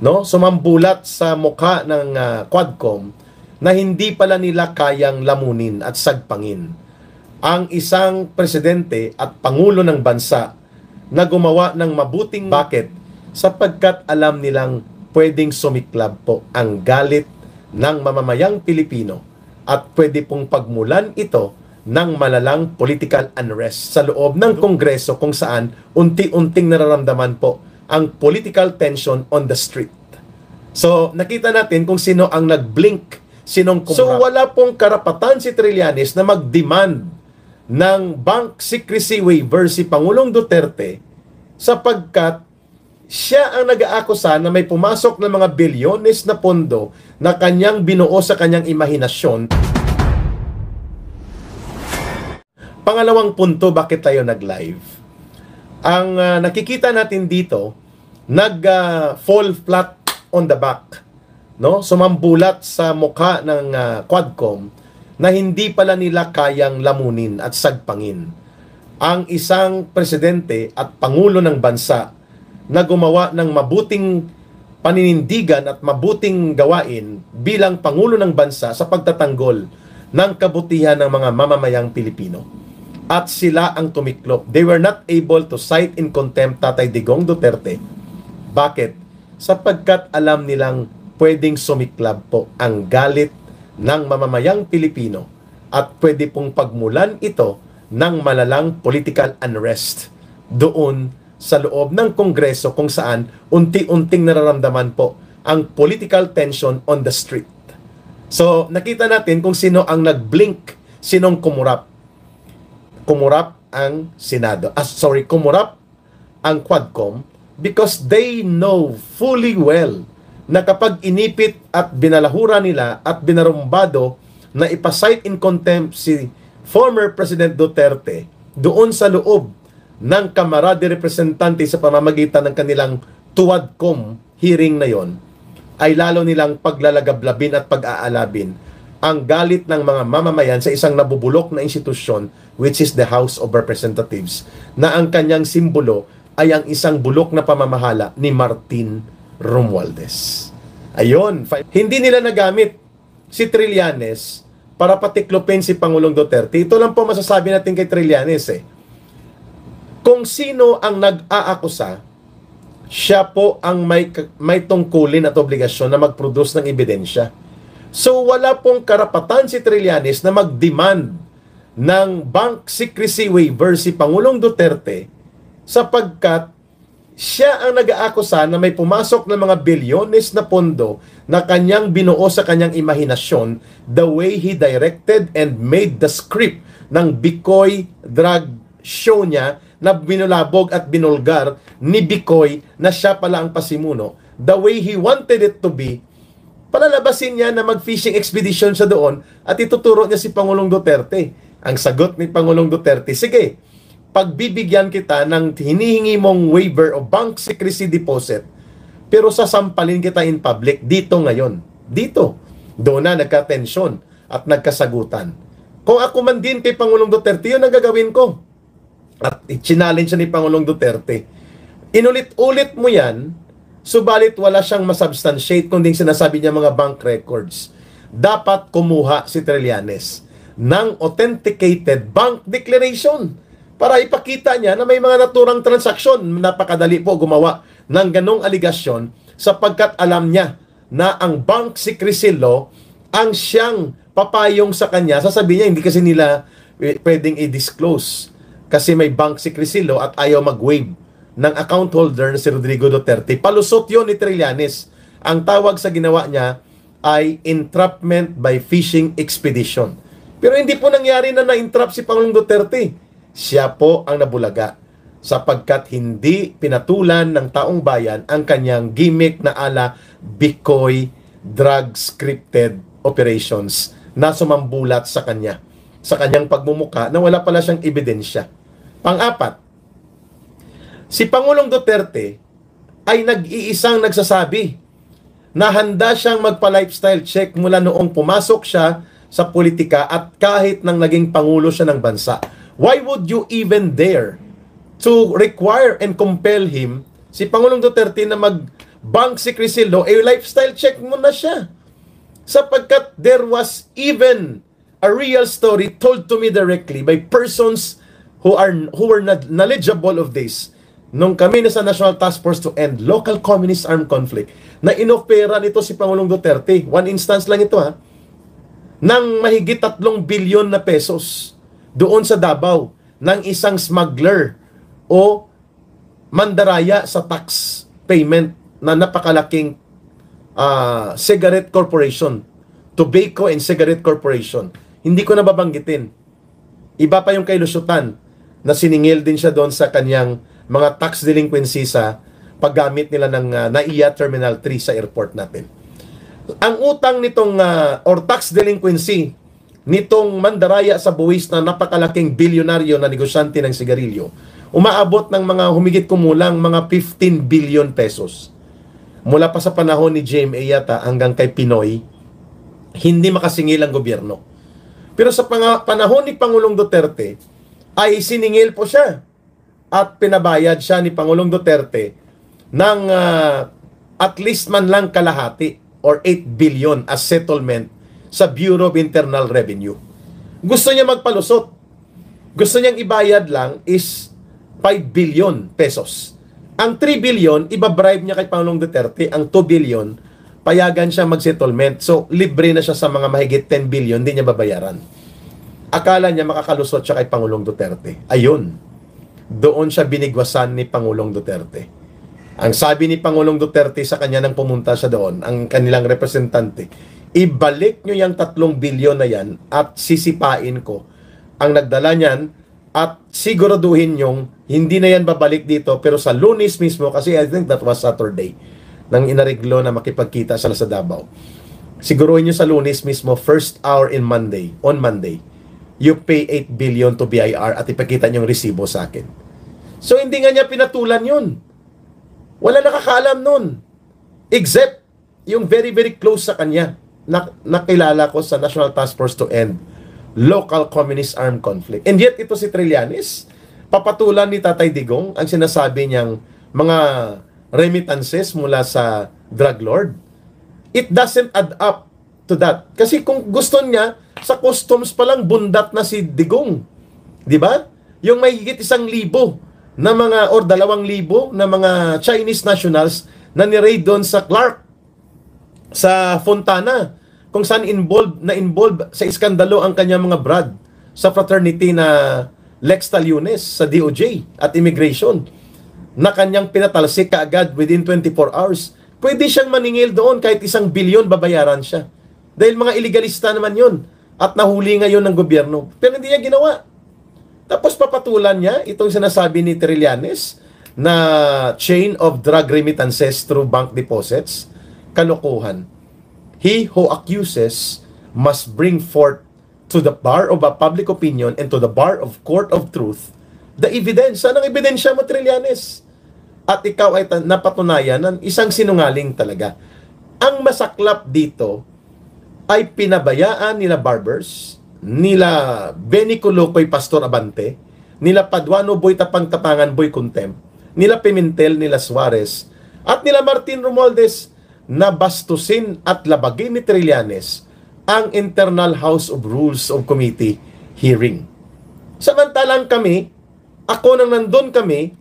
no? Sumambulat sa mukha ng Quadcom na hindi pala nila kayang lamunin at sagpangin ang isang presidente at pangulo ng bansa na gumawa ng mabuting bakit sapagkat alam nilang pwedeng sumiklab po ang galit ng mamamayang Pilipino at pwede pong pagmulan ito ng malalang political unrest sa loob ng Kongreso kung saan unti-unting nararamdaman po ang political tension on the street. So, nakita natin kung sino ang nag-blink, sinong kumurap. So, wala pong karapatan si Trillanes na mag-demand ng bank secrecy waiver si Pangulong Duterte sapagkat siya ang nag-aakusa na may pumasok ng mga bilyones na pondo na kanyang binuo sa kanyang imahinasyon. Pangalawang punto, bakit tayo nag-live? Ang nakikita natin dito, fall flat on the back, no? Sumambulat sa mukha ng Quadcom na hindi pala nila kayang lamunin at sagpangin ang isang presidente at pangulo ng bansa na gumawa ng mabuting paninindigan at mabuting gawain bilang pangulo ng bansa sa pagtatanggol ng kabutihan ng mga mamamayang Pilipino. At sila ang tumiklop. They were not able to cite in contempt Tatay Digong Duterte. Bakit? Sapagkat alam nilang pwedeng sumiklab po ang galit ng mamamayang Pilipino at pwede pong pagmulan ito ng malalang political unrest doon sa loob ng Kongreso kung saan unti-unting nararamdaman po ang political tension on the street. So, nakita natin kung sino ang nag-blink, sinong kumurap. Kumurap ang Senado. Kumurap ang Quadcom because they know fully well na kapag inipit at binalahura nila at binarumbado na ipasight in contempt si former President Duterte doon sa loob ng Kamara de Representante sa pamamagitan ng kanilang Tuwadcom hearing na yon, ay lalo nilang paglalagablabin at pag-aalabin ang galit ng mga mamamayan sa isang nabubulok na institusyon which is the House of Representatives na ang kanyang simbolo ay ang isang bulok na pamamahala ni Martin Romualdez. Ayon, hindi nila nagamit si Trillanes para patiklopin si Pangulong Duterte. Ito lang po masasabi natin kay Trillanes Kung sino ang nag-aakusa, siya po ang may tungkulin at obligasyon na mag-produce ng ebidensya. So wala pong karapatan si Trillanes na mag-demand ng bank secrecy waiver si Pangulong Duterte sapagkat siya ang nag-aakusa na may pumasok ng mga bilyones na pondo na kanyang binuo sa kanyang imahinasyon the way he directed and made the script ng Bicoy drug show niya na binulabog at binulgar ni Bicoy na siya pala ang pasimuno. The way he wanted it to be, palalabasin niya na mag-fishing expedition siya doon at ituturo niya si Pangulong Duterte. Ang sagot ni Pangulong Duterte, sige, pagbibigyan kita ng hinihingi mong waiver o bank secrecy deposit, pero sasampalin kita in public dito ngayon. Dito. Doon na nagka-tensyon at nagkasagutan. Kung ako man din kay Pangulong Duterte, yun ang gagawin ko. At i-challenge siya ni Pangulong Duterte. Inulit-ulit mo yan, subalit wala siyang masubstantiate kundi sinasabi niya mga bank records. Dapat kumuha si Trillanes ng authenticated bank declaration para ipakita niya na may mga naturang transaksyon. Napakadali po gumawa ng ganong aligasyon sapagkat alam niya na ang bank secrecy law ang siyang papayong sa kanya. Sasabihin niya, hindi kasi nila pwedeng i-disclose kasi may bank secrecy law at ayaw mag-waive ng account holder na si Rodrigo Duterte. Palusot yun ni Trillanes. Ang tawag sa ginawa niya ay entrapment by fishing expedition. Pero hindi po nangyari na na-entrap si Pangulong Duterte. Siya po ang nabulaga sapagkat hindi pinatulan ng taong bayan ang kanyang gimmick na ala Bicoy drug scripted operations na sumambulat sa kanya, sa kanyang pagmumuka na wala pala siyang ebidensya. Pang-apat, si Pangulong Duterte ay nag-iisang nagsasabi na handa siyang magpa-lifestyle check mula noong pumasok siya sa politika at kahit nang naging pangulo siya ng bansa. Why would you even dare to require and compel him, si Pangulong Duterte, na mag bank secrecy law, lifestyle check mo na siya. Sapagkat there was even a real story told to me directly by persons who were knowledgeable of this. Nung kami na sa National Task Force to End Local Communist Armed Conflict, na inopera nito si Pangulong Duterte, one instance lang ito ng mahigit 3 bilyon na pesos doon sa Davao ng isang smuggler o mandaraya sa tax payment na napakalaking cigarette corporation, Tobacco and Cigarette Corporation. Hindi ko na babanggitin. Iba pa yung kay Lusutan na siningil din siya doon sa kanyang mga tax delinquency sa paggamit nila ng NAIA Terminal 3 sa airport natin. Ang utang nitong or tax delinquency nitong mandaraya sa buwis na napakalaking bilyonaryo na negosyante ng sigarilyo, umaabot ng mga humigit kumulang mga 15 billion pesos. Mula pa sa panahon ni GMA yata hanggang kay Pinoy, hindi makasingil ang gobyerno. Pero sa panahon ni Pangulong Duterte, ay siningil po siya at pinabayad siya ni Pangulong Duterte ng at least man lang kalahati or 8 billion as settlement sa Bureau of Internal Revenue. Gusto niya magpalusot. Gusto niyang ibayad lang is 5 billion pesos. Ang 3 billion, ibabribe niya kay Pangulong Duterte. Ang 2 billion, payagan siya mag-settlement. So, libre na siya sa mga mahigit 10 billion, hindi niya babayaran. Akala niya makakalusot siya kay Pangulong Duterte. Ayun. Doon siya binigwasan ni Pangulong Duterte. Ang sabi ni Pangulong Duterte sa kanya nang pumunta siya doon, ang kanilang representante, ibalik nyo yung 3 billion na yan at sisipain ko ang nagdala niyan at siguraduhin yung hindi na yan babalik dito pero sa Lunes mismo, kasi I think that was Saturday, nang inariglo na makipagkita sila sa Davao. Siguruhin nyo sa Lunes mismo, first hour on Monday, you pay 8 billion to BIR at ipakita nyo yung resibo sa akin. So hindi nga niya pinatulan yun. Wala nakakaalam nun. Except yung very very close sa kanya na nakilala ko sa National Task Force to End Local Communist Armed Conflict. And yet ito si Trillanes, papatulan ni Tatay Digong ang sinasabi niyang mga remittances mula sa drug lord. It doesn't add up to that. Kasi kung gusto niya, sa customs pa lang bundat na si Digong. Di ba? Yung may higit 1,000 na mga or 2,000 na mga Chinese nationals na ni-raid doon sa Clark, sa Fontana, kung saan involved sa iskandalo ang kanyang mga brad sa fraternity na Lex Taliones sa DOJ at Immigration na kanyang pinatalsik kaagad within 24 hours. Pwede siyang maningil doon kahit 1 billion babayaran siya. Dahil mga illegalista naman yun at nahuli ngayon ng gobyerno. Pero hindi niya ginawa. Tapos papatulan niya itong sinasabi ni Trillanes na chain of drug remittances through bank deposits. Kalokohan. He who accuses must bring forth to the bar of a public opinion and to the bar of court of truth the evidence. Saan ang ebidensya mo, Trillanes? At ikaw ay napatunayan ng isang sinungaling talaga. Ang masaklap dito ay pinabayaan nila Barbers, nila Benny Colocoy, Pastor Abante, nila Paduano Boy Tapang-Tapangan Boy Contempt, nila Pimentel, nila Suarez, at nila Martin Romualdez na bastusin at labagin ni Trillanes ang Internal House of Rules of Committee hearing. Samantalang kami, ako nang nandun kami,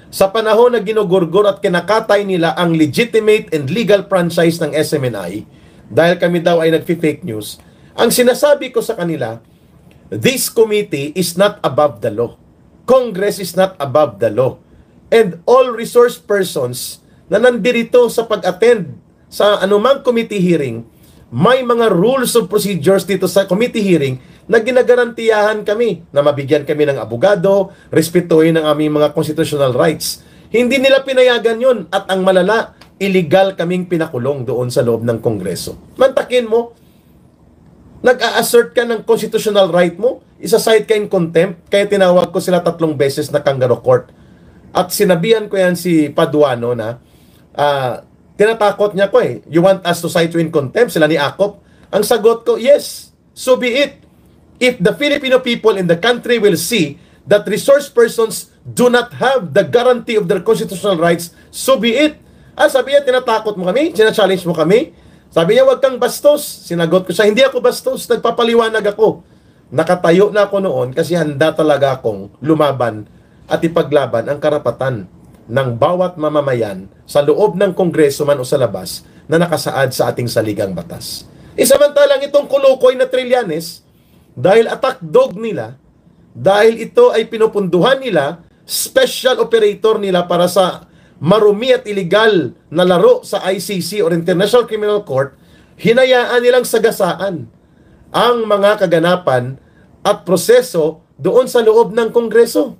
sa panahon na ginugurgur at kinakatay nila ang legitimate and legal franchise ng SMNI, dahil kami daw ay nag-fake news, ang sinasabi ko sa kanila, this committee is not above the law. Congress is not above the law. And all resource persons na nandirito sa pag-attend sa anumang committee hearing, may mga rules of procedures dito sa committee hearing na ginagarantiyahan kami na mabigyan kami ng abogado, respetuhin ang aming mga constitutional rights. Hindi nila pinayagan yun at ang malala, illegal kaming pinakulong doon sa loob ng Kongreso. Mantakin mo, nag-a-assert ka ng constitutional right mo, isa-cite ka in contempt, kaya tinawag ko sila 3 beses na kangaroo court. At sinabihan ko yan si Paduano na, tinatakot niya ko you want us to cite you in contempt, sila ni Akop. Ang sagot ko, yes, so be it. If the Filipino people in the country will see that resource persons do not have the guarantee of their constitutional rights, so be it. Sabi niya, tinatakot mo kami, challenge mo kami. Sabi niya, wag kang bastos. Sinagot ko siya, hindi ako bastos, nagpapaliwanag ako. Nakatayo na ako noon kasi handa talaga akong lumaban at ipaglaban ang karapatan ng bawat mamamayan sa loob ng Kongreso man o sa labas na nakasaad sa ating saligang batas. Samantalang itong kulukoy na Trillanes, dahil attack dog nila, dahil ito ay pinupunduhan nila, special operator nila para sa marumi at illegal na laro sa ICC or International Criminal Court, hinayaan nilang sagasaan ang mga kaganapan at proseso doon sa loob ng Kongreso.